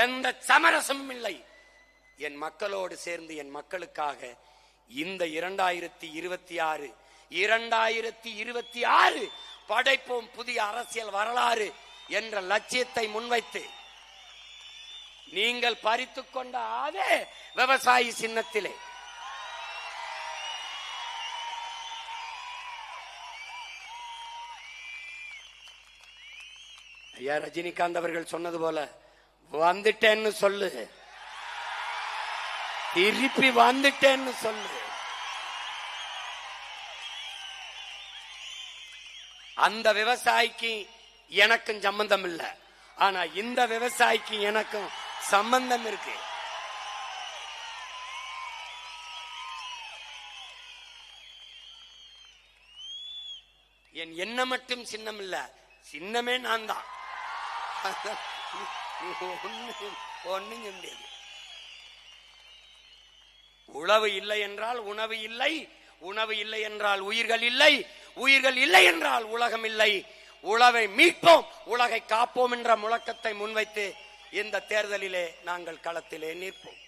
எந்த சமரசமும் இல்லை. என் மக்களோடு சேர்ந்து என் மக்களுக்காக இந்த 2026 படைப்போம் புதிய அரசியல் வரலாறு என்ற லட்சியத்தை முன்வைத்து நீங்கள் பறித்துக் கொண்ட அதே விவசாயி சின்னத்திலே ஐயா ரஜினிகாந்த் அவர்கள் சொன்னது போல வந்துட்டேன்னு சொல்லு, திருப்பி வந்துட்டேன்னு சொல்லு. அந்த விவசாயிக்கு எனக்கும் சம்பந்தம் இல்லை, ஆனா இந்த விவசாயிக்கு எனக்கும் சம்பந்தம் இருக்கு. என் என்ன மட்டும் சின்னம் இல்ல, சின்னமே நான் தான். ஒண்ணும் முடியாது. உழவு இல்லை என்றால் உணவு இல்லை, உணவு இல்லை என்றால் உயிர்கள் இல்லை, உயிர்கள் இல்லை என்றால் உலகம் இல்லை. உழவை மீட்போம், உலகை காப்போம் என்ற முழக்கத்தை முன்வைத்து இந்த தேர்தலிலே நாங்கள் களத்திலே நிற்போம்.